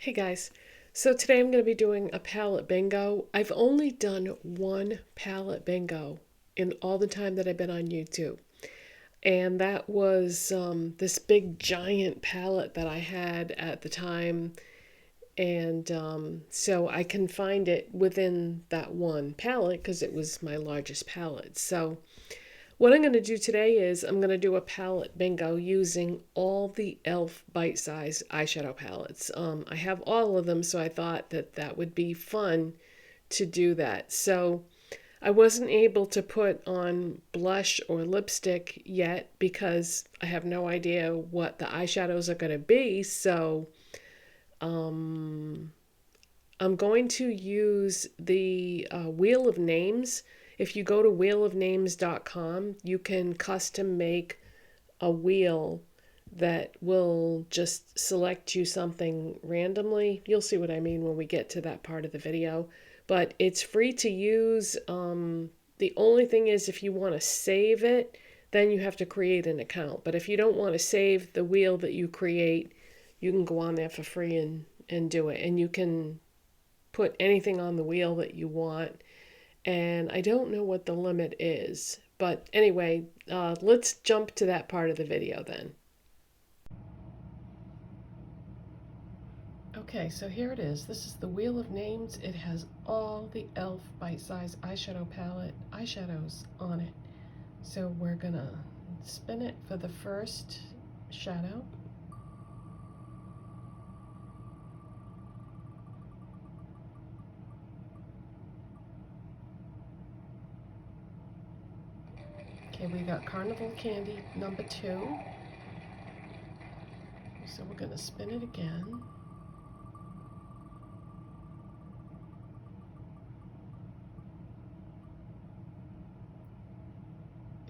Hey guys, so today I'm going to be doing a palette bingo. I've only done one palette bingo in all the time that I've been on YouTube. And that was this big giant palette that I had at the time. And so I confined it within that one palette because it was my largest palette. So what I'm going to do today is I'm going to do a palette bingo using all the e.l.f. bite-size eyeshadow palettes. I have all of them, so I thought that that would be fun to do that. So I wasn't able to put on blush or lipstick yet because I have no idea what the eyeshadows are going to be. So I'm going to use the Wheel of Names. If you go to wheelofnames.com, you can custom make a wheel that will just select you something randomly. You'll see what I mean when we get to that part of the video. But it's free to use. The only thing is if you want to save it, then you have to create an account. But if you don't want to save the wheel that you create, you can go on there for free and do it. And you can put anything on the wheel that you want. And I don't know what the limit is. But anyway, let's jump to that part of the video then. Okay, so here it is. This is the Wheel of Names. It has all the e.l.f. bite-size eyeshadow palette eyeshadows on it. So we're gonna spin it for the first shadow. Okay, we got Carnival Candy number 2. So we're gonna spin it again.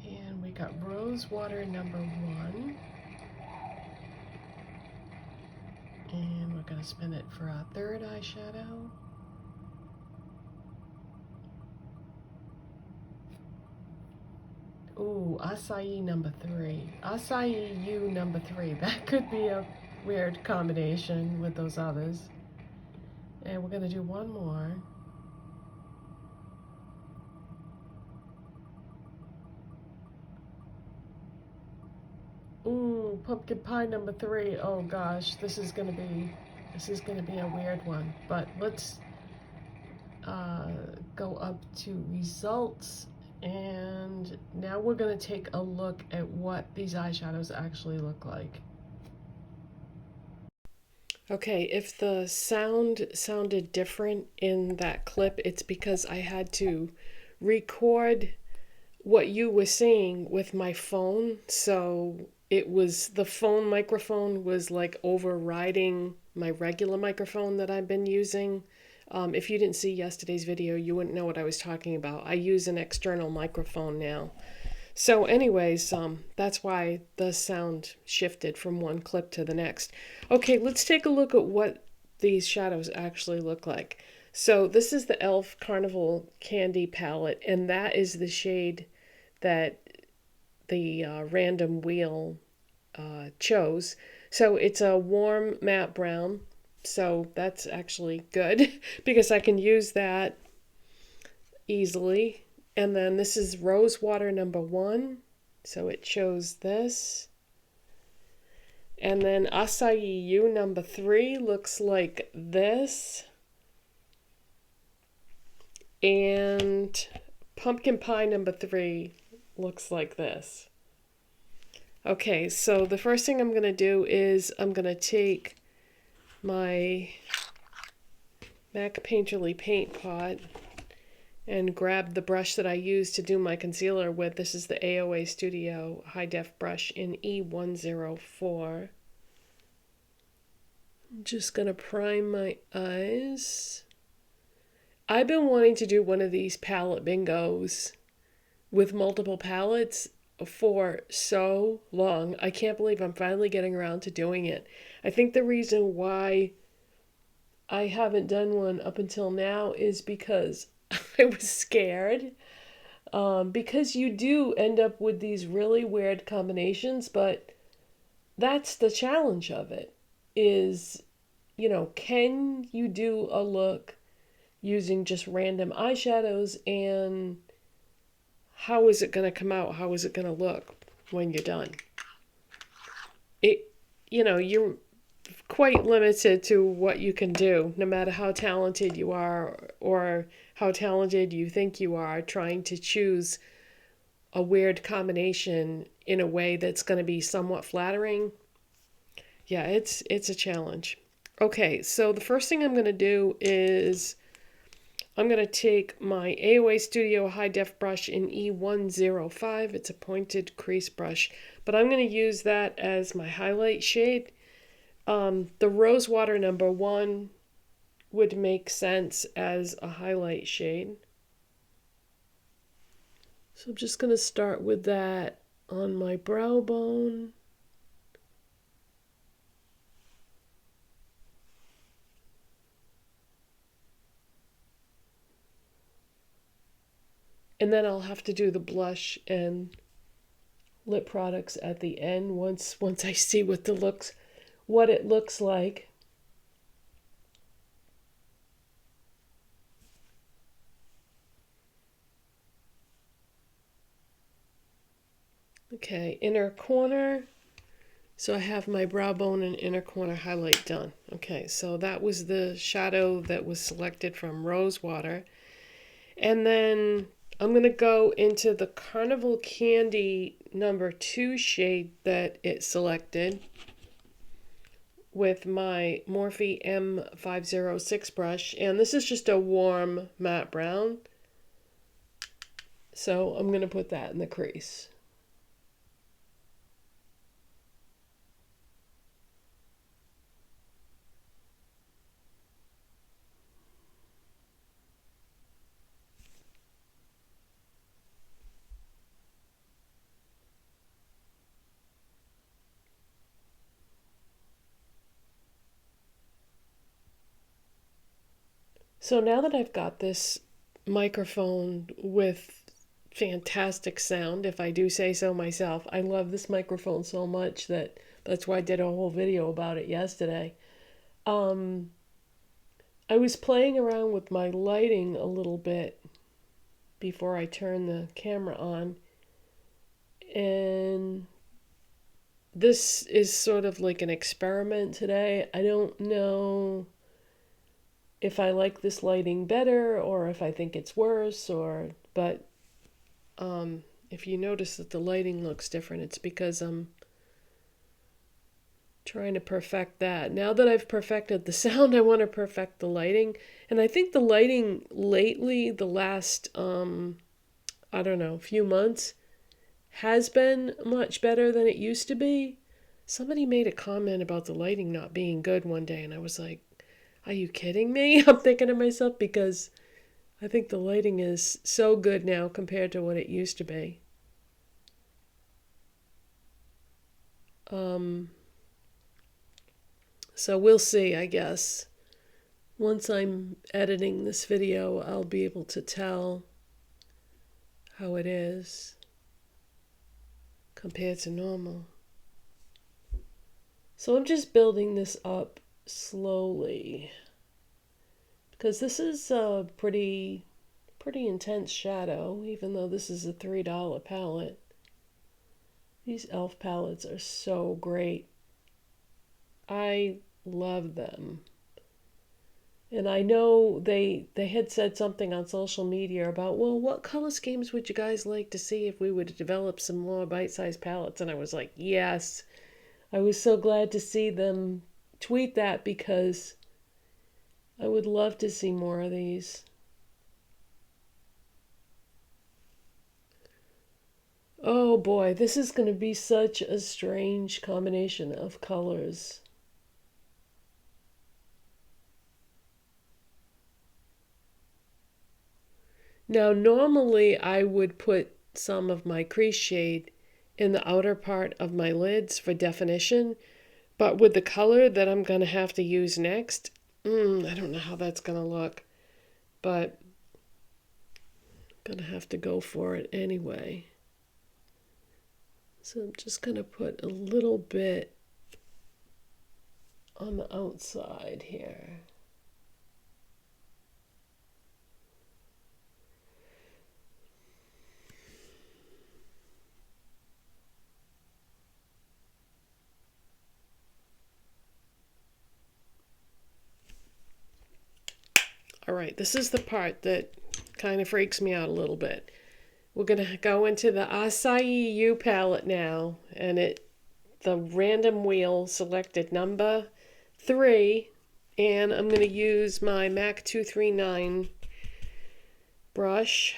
And we got Rose Water number 1. And we're gonna spin it for our third eyeshadow. Ooh, Acai number 3. Acai You number 3. That could be a weird combination with those others. And we're going to do one more. Ooh, Pumpkin Pie number 3. Oh gosh, this is going to be a weird one. But let's go up to results. And now we're going to take a look at what these eyeshadows actually look like. Okay, if the sound sounded different in that clip, it's because I had to record what you were seeing with my phone. So it was, the phone microphone was like overriding my regular microphone that I've been using. If you didn't see yesterday's video, you wouldn't know what I was talking about. I use an external microphone now. So anyways, that's why the sound shifted from one clip to the next. Okay, let's take a look at what these shadows actually look like. So this is the e.l.f. Carnival Candy palette, and that is the shade that the random wheel chose. So it's a warm matte brown. So that's actually good because I can use that easily. And then this is Rose Water number 1. So it shows this. And then Acai You number 3 looks like this. And Pumpkin Pie number 3 looks like this. Okay, so the first thing I'm going to do is I'm going to take my MAC Painterly paint pot and grab the brush that I use to do my concealer with. This is the AOA Studio High Def brush in E104. I'm just going to prime my eyes. I've been wanting to do one of these palette bingos with multiple palettes for so long. I can't believe I'm finally getting around to doing it. I think the reason why I haven't done one up until now is because I was scared. Because you do end up with these really weird combinations, but that's the challenge of it, is can you do a look using just random eyeshadows, and how is it going to come out? How is it going to look when you're done? You're quite limited to what you can do, no matter how talented you are or how talented you think you are, trying to choose a weird combination in a way that's going to be somewhat flattering. Yeah, it's a challenge. Okay, so the first thing I'm going to do is I'm going to take my AOA Studio High Def brush in E105. It's a pointed crease brush, but I'm going to use that as my highlight shade. The Rosewater #1 would make sense as a highlight shade. So I'm just going to start with that on my brow bone. And then I'll have to do the blush and lip products at the end once I see what it looks like. Okay, inner corner. So I have my brow bone and inner corner highlight done. Okay, so that was the shadow that was selected from Rosewater. And then I'm going to go into the Carnival Candy #2 shade that it selected with my Morphe M506 brush. And this is just a warm matte brown. So I'm going to put that in the crease. So now that I've got this microphone with fantastic sound, if I do say so myself, I love this microphone so much that's why I did a whole video about it yesterday. I was playing around with my lighting a little bit before I turned the camera on, and this is sort of like an experiment today. I don't know if I like this lighting better or if I think it's worse, but if you notice that the lighting looks different, it's because I'm trying to perfect that. Now that I've perfected the sound, I want to perfect the lighting. And I think the lighting lately, the last few months, has been much better than it used to be. Somebody made a comment about the lighting not being good one day, and I was like, are you kidding me? I'm thinking to myself, because I think the lighting is so good now compared to what it used to be. So we'll see, I guess. Once I'm editing this video, I'll be able to tell how it is compared to normal. So I'm just building this up slowly, because this is a pretty intense shadow, even though this is a $3 palette. These e.l.f. palettes are so great. I love them. And I know they had said something on social media about, well, what color schemes would you guys like to see if we would develop some more bite-sized palettes? And I was like, yes. I was so glad to see them tweet that, because I would love to see more of these. Oh boy, this is going to be such a strange combination of colors. Now, normally I would put some of my crease shade in the outer part of my lids for definition, but with the color that I'm going to have to use next, I don't know how that's going to look, but I'm going to have to go for it anyway. So I'm just going to put a little bit on the outside here. All right, this is the part that kind of freaks me out a little bit. We're going to go into the Acai You palette now, and the random wheel selected number 3, and I'm going to use my MAC 239 brush.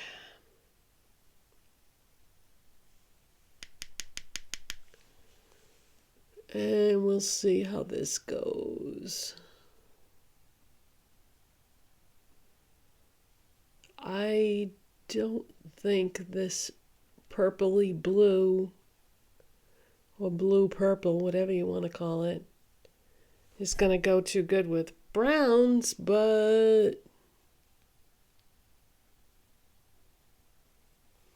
And we'll see how this goes. I don't think this purpley blue or blue purple, whatever you want to call it, is going to go too good with browns, but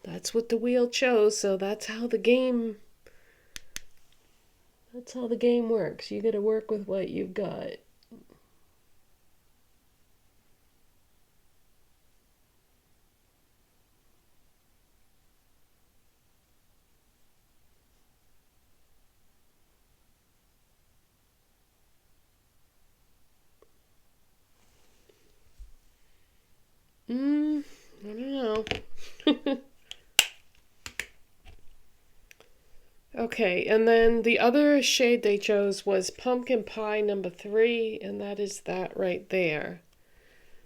that's what the wheel chose, so that's how the game works. You got to work with what you've got. I don't know. Okay, and then the other shade they chose was Pumpkin Pie number 3, and that is that right there.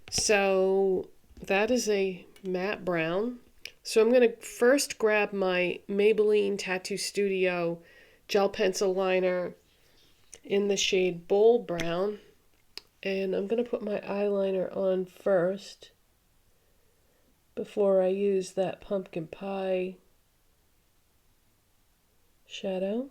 So that is a matte brown. So I'm going to first grab my Maybelline Tattoo Studio gel pencil liner in the shade Bold Brown, and I'm going to put my eyeliner on first before I use that Pumpkin Pie shadow.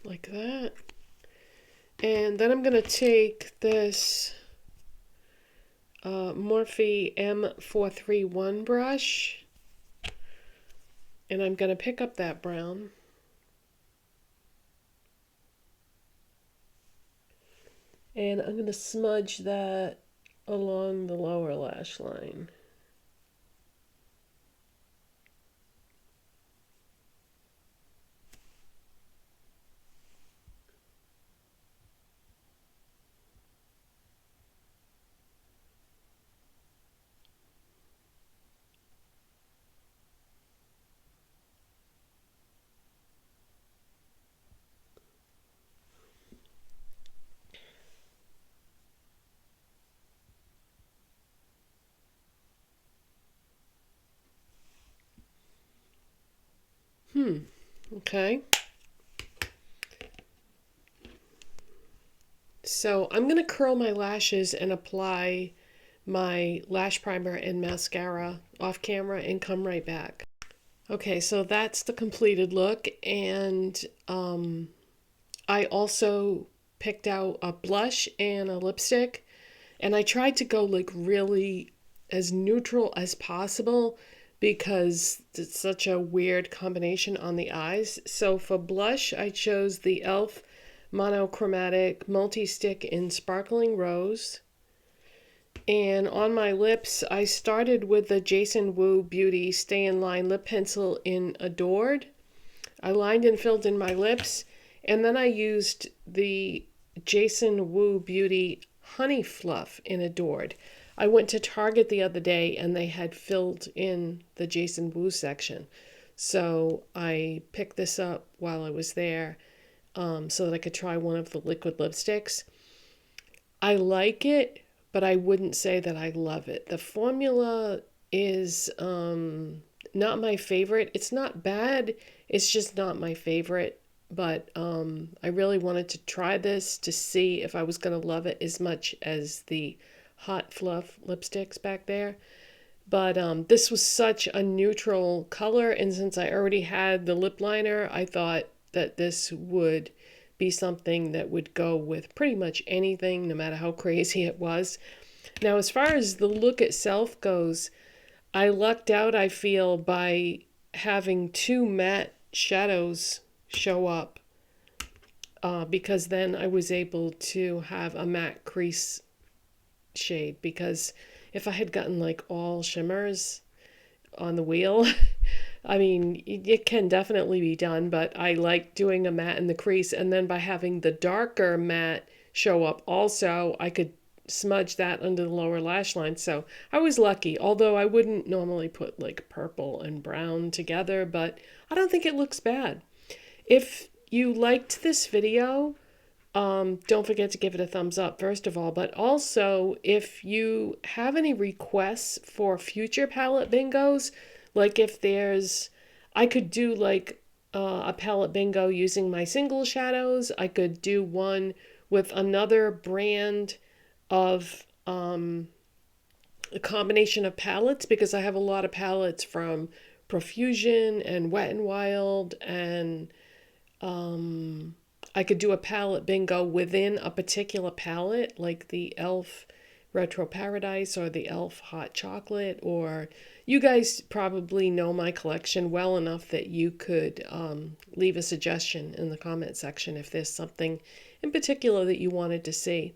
Like that. And then I'm going to take this Morphe M431 brush, and I'm going to pick up that brown. And I'm going to smudge that along the lower lash line. Okay. So I'm going to curl my lashes and apply my lash primer and mascara off camera and come right back. Okay, so that's the completed look, and I also picked out a blush and a lipstick, and I tried to go like really as neutral as possible because it's such a weird combination on the eyes. So for blush, I chose the e.l.f. monochromatic multi-stick in Sparkling Rose. And on my lips, I started with the Jason Wu Beauty Stay in Line lip pencil in Adored. I lined and filled in my lips, and then I used the Jason Wu Beauty Honey Fluff in Adored. I went to Target the other day and they had filled in the Jason Wu section. So I picked this up while I was there so that I could try one of the liquid lipsticks. I like it, but I wouldn't say that I love it. The formula is not my favorite. It's not bad. It's just not my favorite. But I really wanted to try this to see if I was going to love it as much as the Hot Fluff lipsticks back there. But this was such a neutral color, and since I already had the lip liner, I thought that this would be something that would go with pretty much anything, no matter how crazy it was. Now, as far as the look itself goes, I lucked out, I feel, by having two matte shadows show up, because then I was able to have a matte crease shade, because if I had gotten like all shimmers on the wheel, I mean, it can definitely be done, but I like doing a matte in the crease, and then by having the darker matte show up also, I could smudge that under the lower lash line. So I was lucky, although I wouldn't normally put like purple and brown together, but I don't think it looks bad. If you liked this video, don't forget to give it a thumbs up, first of all, but also if you have any requests for future palette bingos, like if there's, I could do like a palette bingo using my single shadows. I could do one with another brand of a combination of palettes, because I have a lot of palettes from Profusion and Wet n Wild, and I could do a palette bingo within a particular palette, like the e.l.f. Retro Paradise or the e.l.f. Hot Chocolate, or you guys probably know my collection well enough that you could leave a suggestion in the comment section if there's something in particular that you wanted to see.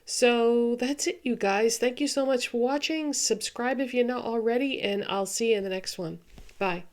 So that's it, you guys. Thank you so much for watching. Subscribe if you're not already, and I'll see you in the next one. Bye.